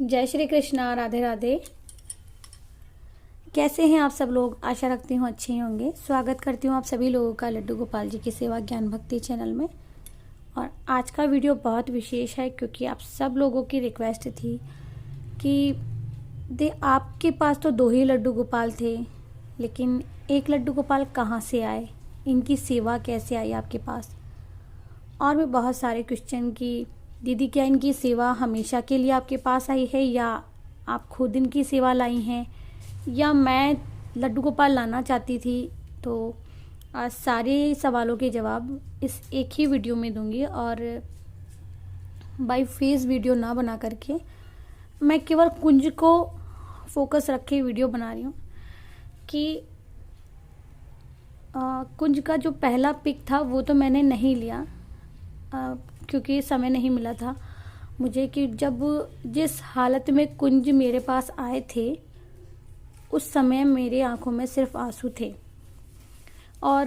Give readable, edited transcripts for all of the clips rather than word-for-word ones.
जय श्री कृष्णा। राधे राधे। कैसे हैं आप सब लोग? आशा रखती हूँ अच्छे ही होंगे। स्वागत करती हूँ आप सभी लोगों का लड्डू गोपाल जी की सेवा ज्ञान भक्ति चैनल में। और आज का वीडियो बहुत विशेष है क्योंकि आप सब लोगों की रिक्वेस्ट थी कि आपके पास तो 2 ही लड्डू गोपाल थे, लेकिन एक लड्डू गोपाल कहाँ से आए, इनकी सेवा कैसे आई आपके पास। और भी बहुत सारे क्वेश्चन की दीदी क्या इनकी सेवा हमेशा के लिए आपके पास आई है या आप खुद इनकी सेवा लाई हैं या मैं लड्डू गोपाल लाना चाहती थी। तो आज सारे सवालों के जवाब इस एक ही वीडियो में दूंगी और बाय फेस वीडियो ना बना करके मैं केवल कुंज को फोकस रखे वीडियो बना रही हूँ कि कुंज का जो पहला पिक था वो तो मैंने नहीं लिया क्योंकि समय नहीं मिला था मुझे कि जब जिस हालत में कुंज मेरे पास आए थे उस समय मेरे आंखों में सिर्फ आंसू थे। और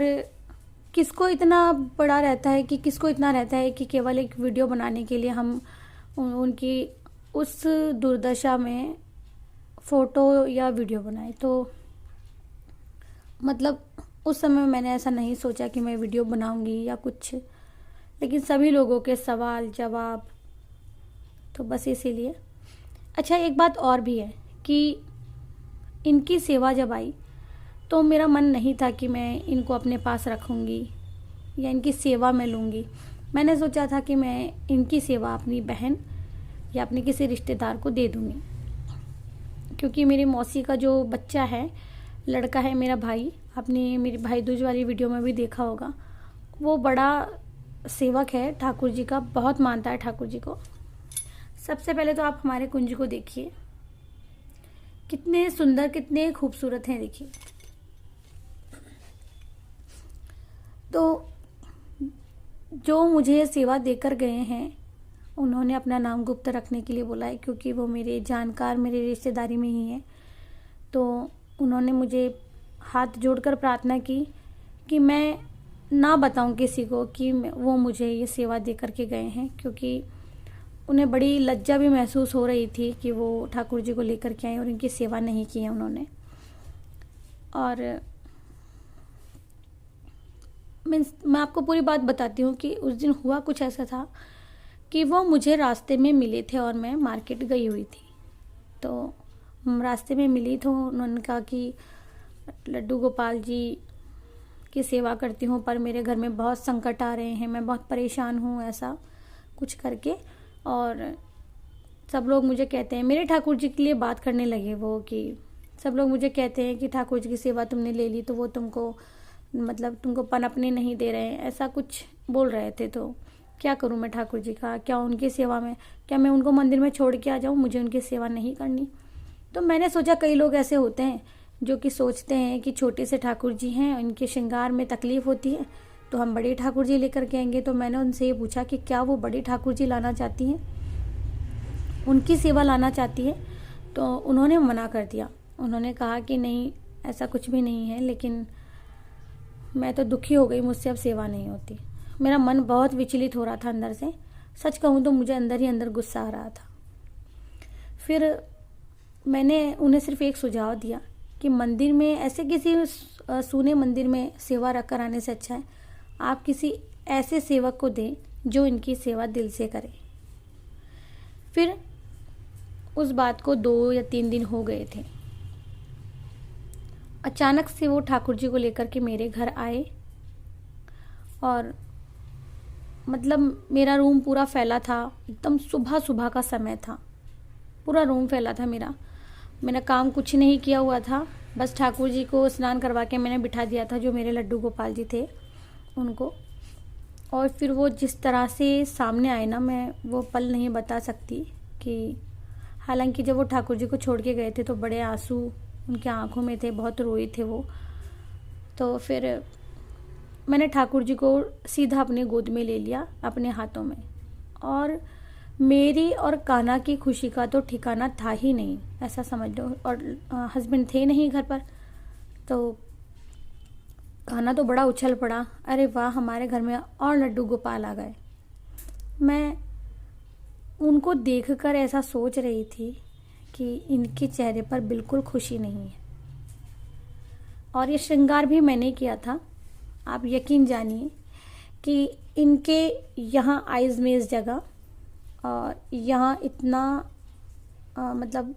किसको इतना बड़ा रहता है कि किसको इतना रहता है कि केवल एक वीडियो बनाने के लिए हम उनकी उस दुर्दशा में फ़ोटो या वीडियो बनाए। तो मतलब उस समय मैंने ऐसा नहीं सोचा कि मैं वीडियो बनाऊंगी या कुछ, लेकिन सभी लोगों के सवाल जवाब तो बस इसीलिए। अच्छा, एक बात और भी है कि इनकी सेवा जब आई तो मेरा मन नहीं था कि मैं इनको अपने पास रखूंगी या इनकी सेवा में लूँगी। मैंने सोचा था कि मैं इनकी सेवा अपनी बहन या अपने किसी रिश्तेदार को दे दूँगी, क्योंकि मेरी मौसी का जो बच्चा है, लड़का है मेरा भाई, आपने मेरी भाई दूज वाली वीडियो में भी देखा होगा, वो बड़ा सेवक है ठाकुर जी का, बहुत मानता है ठाकुर जी को। सबसे पहले तो आप हमारे कुंज को देखिए, कितने सुंदर कितने खूबसूरत हैं, देखिए। तो जो मुझे सेवा देकर गए हैं उन्होंने अपना नाम गुप्त रखने के लिए बोला है, क्योंकि वो मेरे जानकार मेरे रिश्तेदारी में ही हैं। तो उन्होंने मुझे हाथ जोड़कर प्रार्थना की कि मैं ना बताऊं किसी को कि वो मुझे ये सेवा दे करके गए हैं, क्योंकि उन्हें बड़ी लज्जा भी महसूस हो रही थी कि वो ठाकुर जी को लेकर के आए और इनकी सेवा नहीं की है उन्होंने। और मैं आपको पूरी बात बताती हूँ कि उस दिन हुआ कुछ ऐसा था कि वो मुझे रास्ते में मिले थे और मैं मार्केट गई हुई थी। तो रास्ते में मिली तो उन्होंने कहा कि लड्डू गोपाल जी की सेवा करती हूँ पर मेरे घर में बहुत संकट आ रहे हैं, मैं बहुत परेशान हूँ, ऐसा कुछ करके। और सब लोग मुझे कहते हैं, मेरे ठाकुर जी के लिए बात करने लगे वो, कि सब लोग मुझे कहते हैं कि ठाकुर जी की सेवा तुमने ले ली तो वो तुमको मतलब तुमको पनपने नहीं दे रहे हैं, ऐसा कुछ बोल रहे थे। तो क्या करूँ मैं ठाकुर जी का, क्या उनकी सेवा में, क्या मैं उनको मंदिर में छोड़ के आ जाऊँ, मुझे उनकी सेवा नहीं करनी। तो मैंने सोचा कई लोग ऐसे होते हैं जो कि सोचते हैं कि छोटे से ठाकुर जी हैं, इनके श्रृंगार में तकलीफ होती है तो हम बड़े ठाकुर जी लेकर के आएंगे। तो मैंने उनसे ये पूछा कि क्या वो बड़े ठाकुर जी लाना चाहती हैं, उनकी सेवा लाना चाहती है। तो उन्होंने मना कर दिया। उन्होंने कहा कि नहीं, ऐसा कुछ भी नहीं है। लेकिन मैं तो दुखी हो गई, मुझसे अब सेवा नहीं होती। मेरा मन बहुत विचलित हो रहा था अंदर से, सच कहूँ तो मुझे अंदर ही अंदर गुस्सा आ रहा था। फिर मैंने उन्हें सिर्फ एक सुझाव दिया कि मंदिर में ऐसे किसी सूने मंदिर में सेवा रख कर आने से अच्छा है आप किसी ऐसे सेवक को दें जो इनकी सेवा दिल से करे। फिर उस बात को 2 या 3 दिन हो गए थे। अचानक से वो ठाकुर जी को लेकर के मेरे घर आए और मतलब मेरा रूम पूरा फैला था, एकदम सुबह सुबह का समय था, पूरा रूम फैला था मेरा। मैंने काम कुछ नहीं किया हुआ था, बस ठाकुर जी को स्नान करवा के मैंने बिठा दिया था, जो मेरे लड्डू गोपाल जी थे उनको। और फिर वो जिस तरह से सामने आए ना, मैं वो पल नहीं बता सकती कि हालांकि जब वो ठाकुर जी को छोड़ के गए थे तो बड़े आंसू उनके आंखों में थे, बहुत रोए थे वो। तो फिर मैंने ठाकुर जी को सीधा अपने गोद में ले लिया अपने हाथों में, और मेरी और कान्हा की खुशी का तो ठिकाना था ही नहीं, ऐसा समझ लो। और हस्बैंड थे नहीं घर पर, तो कान्हा तो बड़ा उछल पड़ा, अरे वाह हमारे घर में और लड्डू गोपाल आ गए। मैं उनको देखकर ऐसा सोच रही थी कि इनके चेहरे पर बिल्कुल खुशी नहीं है। और ये श्रृंगार भी मैंने किया था। आप यकीन जानिए कि इनके यहाँ आइज़ में इस जगह और यहाँ इतना मतलब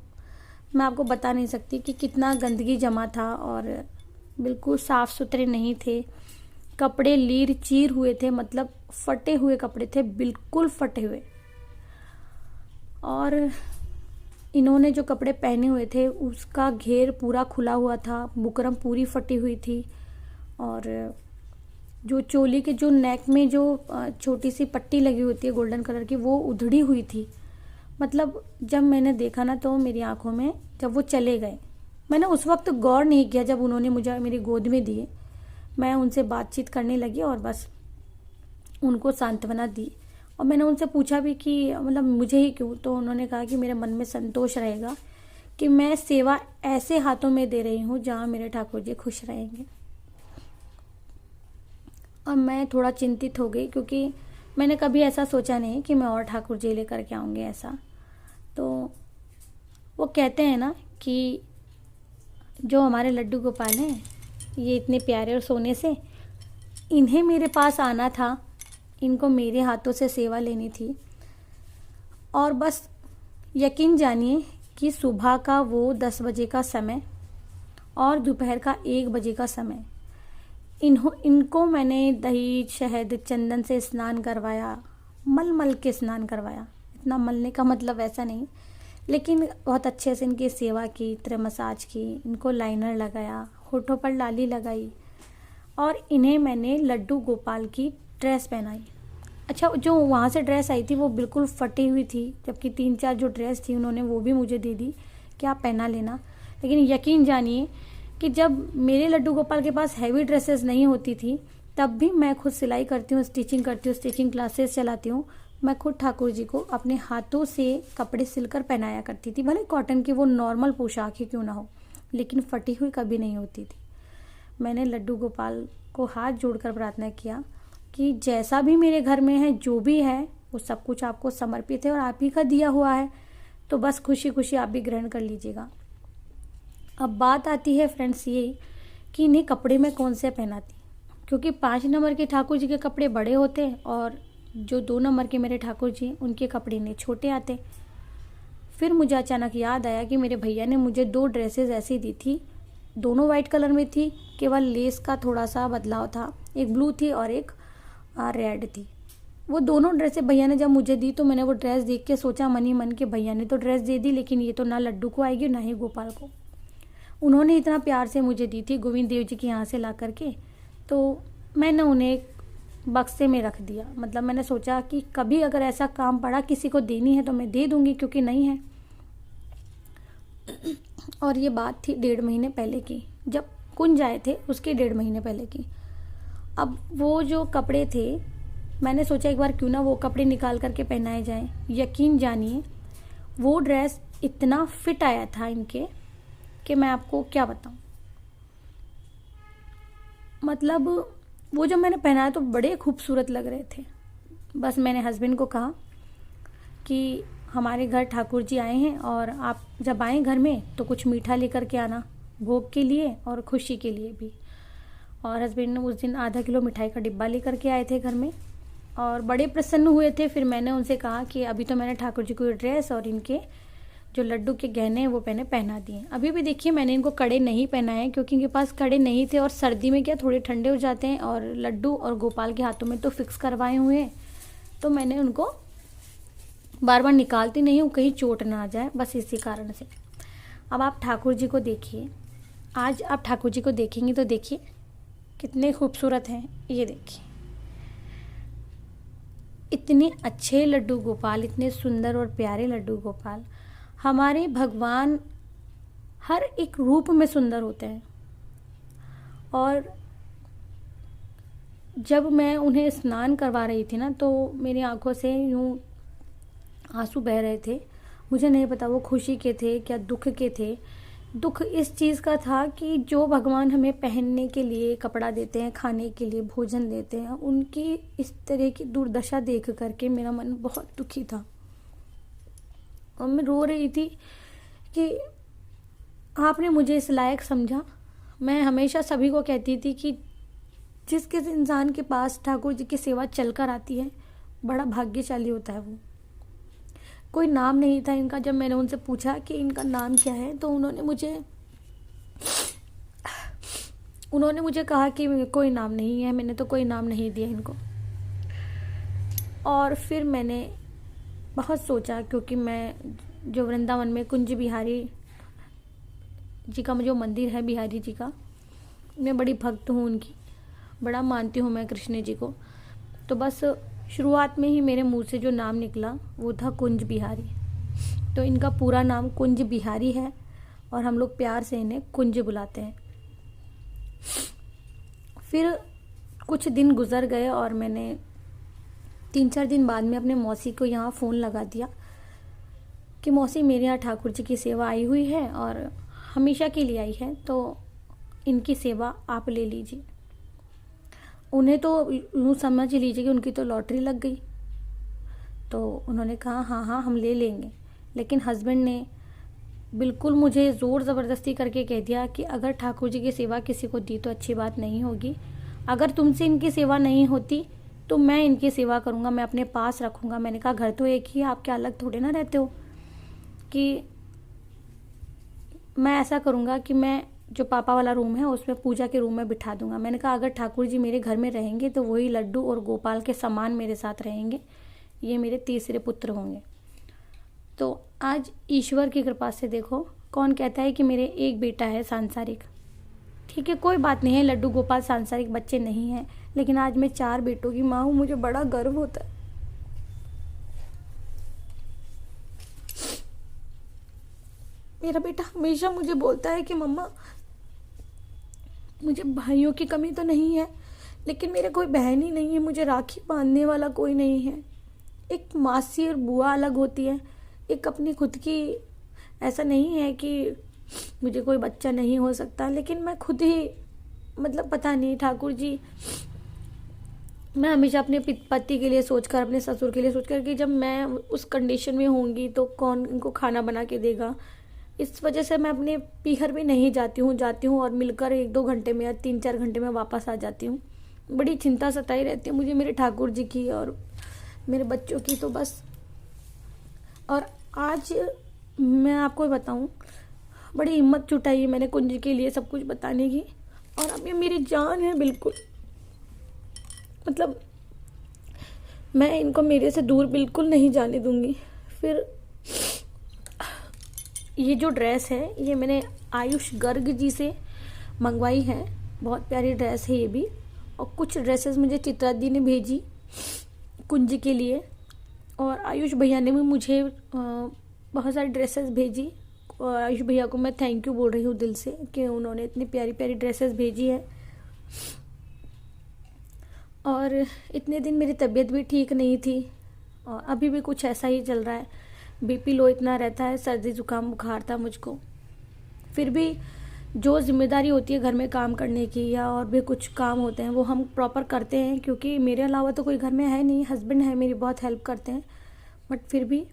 मैं आपको बता नहीं सकती कि कितना गंदगी जमा था और बिल्कुल साफ़ सुथरे नहीं थे। कपड़े लीर चीर हुए थे, मतलब फटे हुए कपड़े थे, बिल्कुल फटे हुए। और इन्होंने जो कपड़े पहने हुए थे उसका घेर पूरा खुला हुआ था, बुकरम पूरी फटी हुई थी। और जो चोली के जो नेक में जो छोटी सी पट्टी लगी होती है गोल्डन कलर की, वो उधड़ी हुई थी। मतलब जब मैंने देखा ना तो मेरी आंखों में, जब वो चले गए, मैंने उस वक्त गौर नहीं किया। जब उन्होंने मुझे मेरी गोद में दिए, मैं उनसे बातचीत करने लगी और बस उनको सांत्वना दी। और मैंने उनसे पूछा भी कि मतलब मुझे ही क्यों, तो उन्होंने कहा कि मेरे मन में संतोष रहेगा कि मैं सेवा ऐसे हाथों में दे रही हूँ जहाँ मेरे ठाकुर जी खुश रहेंगे। और मैं थोड़ा चिंतित हो गई क्योंकि मैंने कभी ऐसा सोचा नहीं कि मैं और ठाकुर जी लेकर के आऊँगी ऐसा। तो वो कहते हैं ना कि जो हमारे लड्डू गोपाल हैं, ये इतने प्यारे और सोने से, इन्हें मेरे पास आना था, इनको मेरे हाथों से सेवा लेनी थी। और बस यकीन जानिए कि सुबह का वो 10 बजे का समय और दोपहर का 1 बजे का समय, इनको मैंने दही शहद चंदन से स्नान करवाया, मल मल के स्नान करवाया। इतना मलने का मतलब ऐसा नहीं, लेकिन बहुत अच्छे से इनकी सेवा की, तरह मसाज की, इनको लाइनर लगाया, होठों पर लाली लगाई और इन्हें मैंने लड्डू गोपाल की ड्रेस पहनाई। अच्छा, जो वहाँ से ड्रेस आई थी वो बिल्कुल फटी हुई थी, जबकि 3-4 जो ड्रेस थी उन्होंने वो भी मुझे दे दी कि आप पहना लेना। लेकिन यकीन जानिए कि जब मेरे लड्डू गोपाल के पास हैवी ड्रेसेस नहीं होती थी, तब भी मैं खुद सिलाई करती हूँ, स्टिचिंग करती हूँ, स्टिचिंग क्लासेस चलाती हूँ। मैं खुद ठाकुर जी को अपने हाथों से कपड़े सिलकर पहनाया करती थी, भले कॉटन की वो नॉर्मल पोशाक ही क्यों ना हो, लेकिन फटी हुई कभी नहीं होती थी। मैंने लड्डू गोपाल को हाथ जोड़कर प्रार्थना किया कि जैसा भी मेरे घर में है, जो भी है, वो सब कुछ आपको समर्पित है और आप ही का दिया हुआ है, तो बस खुशी खुशी आप भी ग्रहण कर लीजिएगा। अब बात आती है फ्रेंड्स ये कि इन्हें कपड़े में कौन से पहनाती, क्योंकि 5 नंबर के ठाकुर जी के कपड़े बड़े होते हैं और जो 2 नंबर के मेरे ठाकुर जी, उनके कपड़े इन्हें छोटे आते। फिर मुझे अचानक याद आया कि मेरे भैया ने मुझे 2 ड्रेसेस ऐसी दी थी, दोनों वाइट कलर में थी, केवल लेस का थोड़ा सा बदलाव था, एक ब्लू थी और एक रेड थी। वो दोनों ड्रेसें भैया ने जब मुझे दी तो मैंने वो ड्रेस देख के सोचा मन ही मन कि भैया ने तो ड्रेस दे दी, लेकिन ये तो ना लड्डू को आएगी ना ही गोपाल को। उन्होंने इतना प्यार से मुझे दी थी गोविंद देव जी के यहाँ से ला करके, तो मैंने उन्हें एक बक्से में रख दिया। मतलब मैंने सोचा कि कभी अगर ऐसा काम पड़ा, किसी को देनी है तो मैं दे दूंगी, क्योंकि नहीं है। और ये बात थी 1.5 महीने पहले की, जब कुंज आए थे उसके 1.5 महीने पहले की। अब वो जो कपड़े थे, मैंने सोचा एक बार क्यों ना वो कपड़े निकाल करके पहनाए जाएं। यकीन जानिए वो ड्रेस इतना फिट आया था इनके कि मैं आपको क्या बताऊं। मतलब वो जब मैंने पहनाया तो बड़े खूबसूरत लग रहे थे। बस मैंने हस्बैंड को कहा कि हमारे घर ठाकुर जी आए हैं और आप जब आएँ घर में तो कुछ मीठा लेकर के आना, भोग के लिए और खुशी के लिए भी। और हस्बैंड ने उस दिन आधा किलो मिठाई का डिब्बा लेकर के आए थे घर में और बड़े प्रसन्न हुए थे। फिर मैंने उनसे कहा कि अभी तो मैंने ठाकुर जी को ड्रेस और इनके जो लड्डू के गहने हैं वो पहना दिए। अभी भी देखिए मैंने इनको कड़े नहीं पहनाए क्योंकि इनके पास कड़े नहीं थे, और सर्दी में क्या थोड़े ठंडे हो जाते हैं, और लड्डू और गोपाल के हाथों में तो फिक्स करवाए हुए हैं, तो मैंने उनको बार बार निकालती नहीं हूँ, कहीं चोट ना आ जाए, बस इसी कारण से। अब आप ठाकुर जी को देखिए, आज आप ठाकुर जी को देखेंगे तो देखिए कितने खूबसूरत हैं। ये देखिए इतने अच्छे लड्डू गोपाल, इतने सुंदर और प्यारे लड्डू गोपाल। हमारे भगवान हर एक रूप में सुंदर होते हैं। और जब मैं उन्हें स्नान करवा रही थी ना, तो मेरी आंखों से यूं आंसू बह रहे थे। मुझे नहीं पता वो खुशी के थे क्या दुख के थे। दुख इस चीज़ का था कि जो भगवान हमें पहनने के लिए कपड़ा देते हैं, खाने के लिए भोजन देते हैं, उनकी इस तरह की दुर्दशा देख करके मेरा मन बहुत दुखी था और मैं रो रही थी कि आपने मुझे इस लायक समझा। मैं हमेशा सभी को कहती थी कि जिस किस इंसान के पास ठाकुर जी की सेवा चलकर आती है, बड़ा भाग्यशाली होता है वो। कोई नाम नहीं था इनका। जब मैंने उनसे पूछा कि इनका नाम क्या है, तो उन्होंने मुझे कहा कि कोई नाम नहीं है, मैंने तो कोई नाम नहीं दिया इनको। और फिर मैंने बहुत सोचा, क्योंकि मैं जो वृंदावन में कुंज बिहारी जी का जो मंदिर है, बिहारी जी का, मैं बड़ी भक्त हूँ उनकी, बड़ा मानती हूँ मैं कृष्ण जी को। तो बस शुरुआत में ही मेरे मुंह से जो नाम निकला वो था कुंज बिहारी। तो इनका पूरा नाम कुंज बिहारी है और हम लोग प्यार से इन्हें कुंज बुलाते हैं। फिर कुछ दिन गुजर गए और मैंने 3-4 दिन बाद में अपने मौसी को यहाँ फ़ोन लगा दिया कि मौसी, मेरे यहाँ ठाकुर जी की सेवा आई हुई है और हमेशा के लिए आई है, तो इनकी सेवा आप ले लीजिए। उन्हें तो यूँ समझ लीजिए कि उनकी तो लॉटरी लग गई। तो उन्होंने कहा हाँ हाँ हम ले लेंगे। लेकिन हस्बैंड ने बिल्कुल मुझे ज़ोर ज़बरदस्ती करके कह दिया कि अगर ठाकुर जी की सेवा किसी को दी तो अच्छी बात नहीं होगी। अगर तुमसे इनकी सेवा नहीं होती तो मैं इनकी सेवा करूँगा, मैं अपने पास रखूँगा। मैंने कहा घर तो एक ही है, आप क्या अलग थोड़े ना रहते हो। कि मैं ऐसा करूँगा कि मैं जो पापा वाला रूम है उसमें पूजा के रूम में बिठा दूंगा। मैंने कहा अगर ठाकुर जी मेरे घर में रहेंगे तो वही लड्डू और गोपाल के समान मेरे साथ रहेंगे, ये मेरे तीसरे पुत्र होंगे। तो आज ईश्वर की कृपा से देखो, कौन कहता है कि मेरे एक बेटा है सांसारिक। ठीक है, कोई बात नहीं है, लड्डू गोपाल सांसारिक बच्चे नहीं हैं, लेकिन आज मैं 4 बेटों की माँ हूँ, मुझे बड़ा गर्व होता है। मेरा बेटा हमेशा मुझे बोलता है कि मम्मा, मुझे भाइयों की कमी तो नहीं है, लेकिन मेरे कोई बहन ही नहीं है, मुझे राखी बांधने वाला कोई नहीं है। एक मासी और बुआ अलग होती है, एक अपनी खुद की। ऐसा नहीं है कि मुझे कोई बच्चा नहीं हो सकता, लेकिन मैं खुद ही मतलब पता नहीं ठाकुर जी, मैं हमेशा अपने पति के लिए सोचकर, अपने ससुर के लिए सोचकर कि जब मैं उस कंडीशन में होंगी तो कौन इनको खाना बना के देगा। इस वजह से मैं अपने पीहर भी नहीं जाती हूँ और मिलकर 1-2 घंटे में या 3-4 घंटे में वापस आ जाती हूँ। बड़ी चिंता सताई रहती है मुझे मेरे ठाकुर जी की और मेरे बच्चों की। तो बस, और आज मैं आपको बताऊँ, बड़ी हिम्मत जुटाई है मैंने कुंज के लिए सब कुछ बताने की, और अब ये मेरी जान है बिल्कुल। मतलब मैं इनको मेरे से दूर बिल्कुल नहीं जाने दूंगी। फिर ये जो ड्रेस है ये मैंने आयुष गर्ग जी से मंगवाई है, बहुत प्यारी ड्रेस है ये भी। और कुछ ड्रेसेस मुझे चित्रा दी ने भेजी कुंज के लिए, और आयुष भैया ने भी मुझे बहुत सारी ड्रेसेस भेजी। और आयुष भैया को मैं थैंक यू बोल रही हूँ दिल से कि उन्होंने इतनी प्यारी प्यारी ड्रेसेस भेजी है। और इतने दिन मेरी तबीयत भी ठीक नहीं थी और अभी भी कुछ ऐसा ही चल रहा है, बीपी लो इतना रहता है, सर्दी जुकाम बुखार था मुझको। फिर भी जो जिम्मेदारी होती है घर में काम करने की या और भी कुछ काम होते हैं वो हम प्रॉपर करते हैं, क्योंकि मेरे अलावा तो कोई घर में है नहीं, हस्बैंड है मेरी, बहुत हेल्प करते हैं। बट फिर भी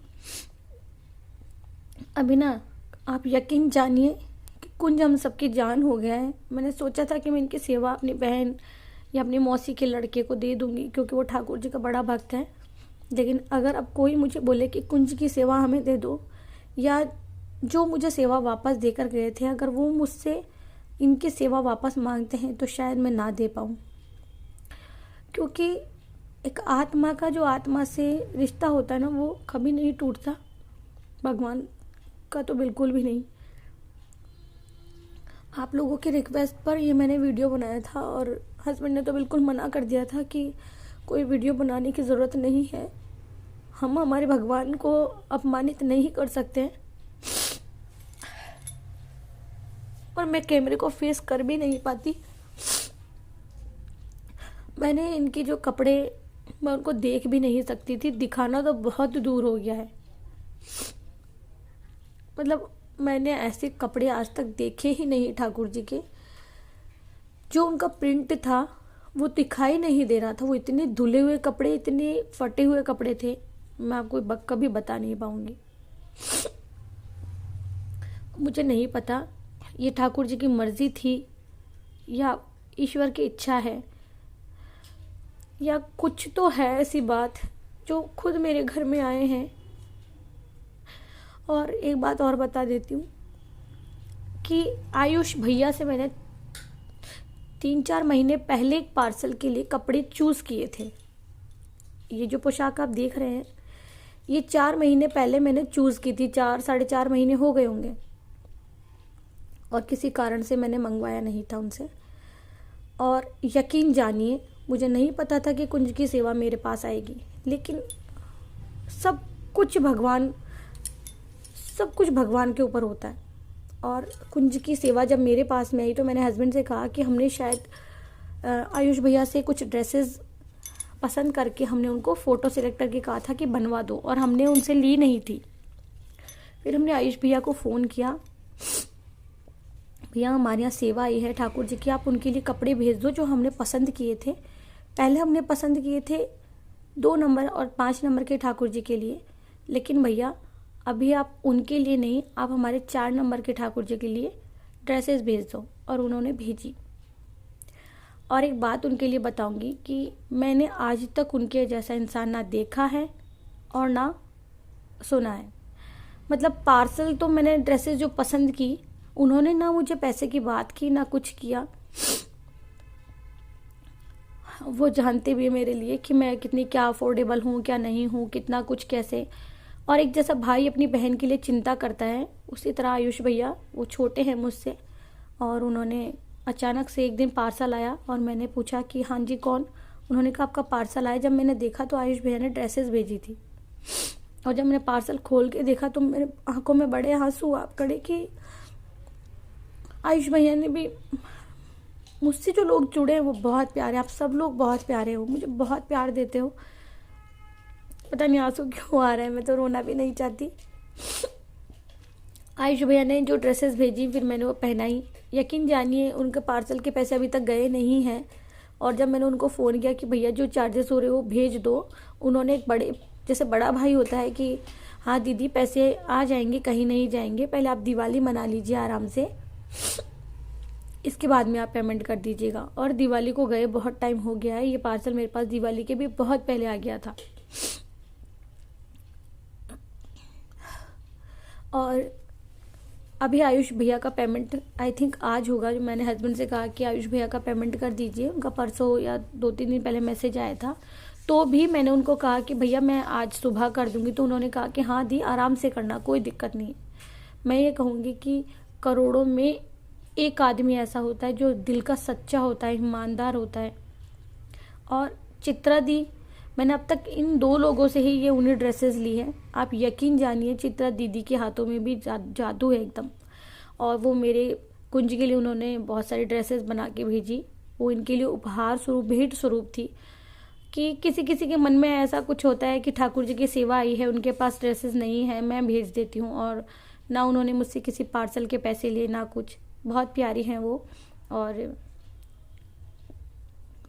अभी ना, आप यकीन जानिए कि कुंज हम सबकी जान हो गया है। मैंने सोचा था कि मैं इनकी सेवा अपनी बहन या अपनी मौसी के लड़के को दे दूंगी, क्योंकि वो ठाकुर जी का बड़ा भक्त है। लेकिन अगर अब कोई मुझे बोले कि कुंज की सेवा हमें दे दो, या जो मुझे सेवा वापस देकर गए थे अगर वो मुझसे इनकी सेवा वापस मांगते हैं तो शायद मैं ना दे पाऊँ, क्योंकि एक आत्मा का जो आत्मा से रिश्ता होता है ना, वो कभी नहीं टूटता, भगवान का तो बिल्कुल भी नहीं। आप लोगों के रिक्वेस्ट पर ये मैंने वीडियो बनाया था और हस्बैंड ने तो बिल्कुल मना कर दिया था कि कोई वीडियो बनाने की ज़रूरत नहीं है, हम हमारे भगवान को अपमानित नहीं कर सकते हैं। पर मैं कैमरे को फेस कर भी नहीं पाती। मैंने इनके जो कपड़े, मैं उनको देख भी नहीं सकती थी, दिखाना तो बहुत दूर हो गया है। मतलब मैंने ऐसे कपड़े आज तक देखे ही नहीं ठाकुर जी के। जो उनका प्रिंट था वो दिखाई नहीं दे रहा था, वो इतने धुले हुए कपड़े, इतने फटे हुए कपड़े थे, मैं आपको कभी बता नहीं पाऊंगी। मुझे नहीं पता ये ठाकुर जी की मर्जी थी या ईश्वर की इच्छा है, या कुछ तो है ऐसी बात जो खुद मेरे घर में आए हैं। और एक बात और बता देती हूँ कि आयुष भैया से मैंने 3-4 महीने पहले एक पार्सल के लिए कपड़े चूज़ किए थे। ये जो पोशाक आप देख रहे हैं ये 4 महीने पहले मैंने चूज़ की थी, 4-4.5 महीने हो गए होंगे, और किसी कारण से मैंने मंगवाया नहीं था उनसे। और यकीन जानिए मुझे नहीं पता था कि कुंज की सेवा मेरे पास आएगी, लेकिन सब कुछ भगवान के ऊपर होता है। और कुंज की सेवा जब मेरे पास में आई तो मैंने हस्बैंड से कहा कि हमने शायद आयुष भैया से कुछ ड्रेसेस पसंद करके हमने उनको फ़ोटो सेलेक्ट करके कहा था कि बनवा दो, और हमने उनसे ली नहीं थी। फिर हमने आयुष भैया को फ़ोन किया, भैया हमारे यहाँ सेवा आई है ठाकुर जी की, आप उनके लिए कपड़े भेज दो जो हमने पसंद किए थे। पहले हमने पसंद किए थे 2 नंबर और 5 नंबर के ठाकुर जी के लिए, लेकिन भैया अभी आप उनके लिए नहीं, आप हमारे 4 नंबर के ठाकुर जी के लिए ड्रेसेस भेज दो। और उन्होंने भेजी। और एक बात उनके लिए बताऊंगी कि मैंने आज तक उनके जैसा इंसान ना देखा है और ना सुना है। मतलब पार्सल तो मैंने ड्रेसेस जो पसंद की, उन्होंने ना मुझे पैसे की बात की ना कुछ किया। वो जानते भी मेरे लिए कि मैं कितनी क्या अफोर्डेबल हूँ क्या नहीं हूँ, कितना कुछ कैसे। और एक जैसा भाई अपनी बहन के लिए चिंता करता है, उसी तरह आयुष भैया, वो छोटे हैं मुझसे, और उन्होंने अचानक से एक दिन पार्सल आया और मैंने पूछा कि हाँ जी कौन। उन्होंने कहा आपका पार्सल आया। जब मैंने देखा तो आयुष भैया ने ड्रेसेस भेजी थी, और जब मैंने पार्सल खोल के देखा तो मेरे आंखों में बड़े आंसू आ पड़े कि आयुष भैया ने भी, मुझसे जो लोग जुड़े हैं वो बहुत प्यारे, आप सब लोग बहुत प्यारे हो, मुझे बहुत प्यार देते हो। पता नहीं आंसू क्यों आ रहा है, मैं तो रोना भी नहीं चाहती। आयुष भैया ने जो ड्रेसेस भेजी फिर मैंने वो पहनाई। यकीन जानिए उनके पार्सल के पैसे अभी तक गए नहीं हैं। और जब मैंने उनको फ़ोन किया कि भैया जो चार्जेस हो रहे वो भेज दो, उन्होंने एक बड़े, जैसे बड़ा भाई होता है कि हाँ दीदी पैसे आ जाएंगे, कहीं नहीं जाएंगे, पहले आप दिवाली मना लीजिए आराम से, इसके बाद में आप पेमेंट कर दीजिएगा। और दिवाली को गए बहुत टाइम हो गया है, ये पार्सल मेरे पास दिवाली के भी बहुत पहले आ गया था। और अभी आयुष भैया का पेमेंट आई थिंक आज होगा। जो मैंने हस्बैंड से कहा कि आयुष भैया का पेमेंट कर दीजिए, उनका परसों या 2-3 दिन पहले मैसेज आया था, तो भी मैंने उनको कहा कि भैया मैं आज सुबह कर दूंगी, तो उन्होंने कहा कि हाँ दी आराम से करना, कोई दिक्कत नहीं। मैं ये कहूँगी कि करोड़ों में एक आदमी ऐसा होता है जो दिल का सच्चा होता है, ईमानदार होता है। और चित्रा दी, मैंने अब तक इन 2 लोगों से ही ये उन्हीं ड्रेसेस ली है। आप यकीन जानिए चित्रा दीदी के हाथों में भी जादू है एकदम। और वो मेरे कुंज के लिए उन्होंने बहुत सारी ड्रेसेस बना के भेजी। वो इनके लिए उपहार स्वरूप, भेंट स्वरूप थी। कि किसी किसी के मन में ऐसा कुछ होता है कि ठाकुर जी की सेवा आई है, उनके पास ड्रेसेस नहीं है, मैं भेज देती हूँ। और ना उन्होंने मुझसे किसी पार्सल के पैसे लिए ना कुछ। बहुत प्यारी हैं वो और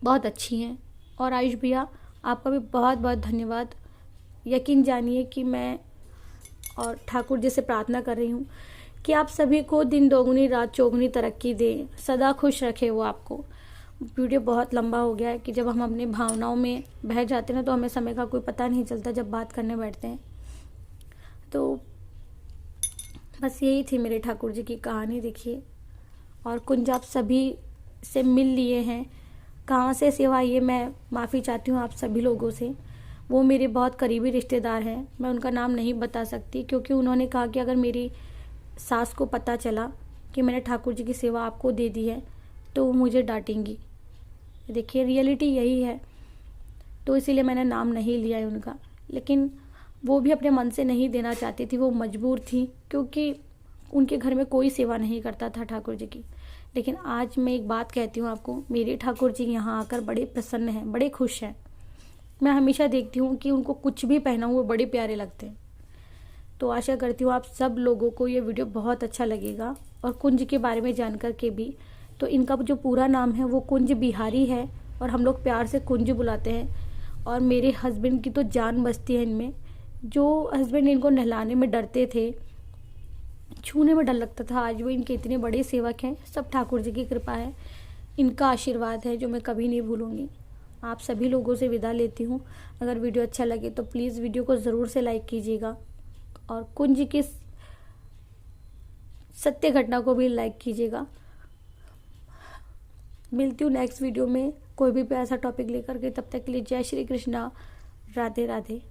बहुत अच्छी हैं। और आयुष भैया आपका भी बहुत बहुत धन्यवाद। यकीन जानिए कि मैं और ठाकुर जी से प्रार्थना कर रही हूँ कि आप सभी को दिन दोगुनी रात चौगुनी तरक्की दें, सदा खुश रखे वो आपको। वीडियो बहुत लंबा हो गया है कि जब हम अपनी भावनाओं में बह जाते हैं ना तो हमें समय का कोई पता नहीं चलता जब बात करने बैठते हैं। तो बस यही थी मेरे ठाकुर जी की कहानी। देखिए, और कुंज आप सभी से मिल लिए हैं, कहाँ से सेवा, ये मैं माफ़ी चाहती हूँ आप सभी लोगों से। वो मेरे बहुत करीबी रिश्तेदार हैं, मैं उनका नाम नहीं बता सकती क्योंकि उन्होंने कहा कि अगर मेरी सास को पता चला कि मैंने ठाकुर जी की सेवा आपको दे दी है तो वो मुझे डांटेंगी। देखिए रियलिटी यही है, तो इसीलिए मैंने नाम नहीं लिया है उनका। लेकिन वो भी अपने मन से नहीं देना चाहती थी, वो मजबूर थी क्योंकि उनके घर में कोई सेवा नहीं करता था ठाकुर जी की। लेकिन आज मैं एक बात कहती हूँ आपको, मेरे ठाकुर जी यहाँ आकर बड़े प्रसन्न हैं, बड़े खुश हैं। मैं हमेशा देखती हूँ कि उनको कुछ भी पहनाऊँ वो बड़े प्यारे लगते हैं। तो आशा करती हूँ आप सब लोगों को ये वीडियो बहुत अच्छा लगेगा। और कुंज के बारे में जानकर के भी, तो इनका जो पूरा नाम है वो कुंज बिहारी है और हम लोग प्यार से कुंज बुलाते हैं। और मेरे हस्बैंड की तो जान बसती है इनमें। जो हस्बैंड इनको नहलाने में डरते थे छूने में डर लगता था, आज वो इनके इतने बड़े सेवक हैं। सब ठाकुर जी की कृपा है, इनका आशीर्वाद है जो मैं कभी नहीं भूलूंगी। आप सभी लोगों से विदा लेती हूँ। अगर वीडियो अच्छा लगे तो प्लीज़ वीडियो को ज़रूर से लाइक कीजिएगा और कुंज की सत्य घटना को भी लाइक कीजिएगा। मिलती हूँ नेक्स्ट वीडियो में कोई भी ऐसा टॉपिक लेकर के। तब तक के लिए जय श्री कृष्णा, राधे राधे।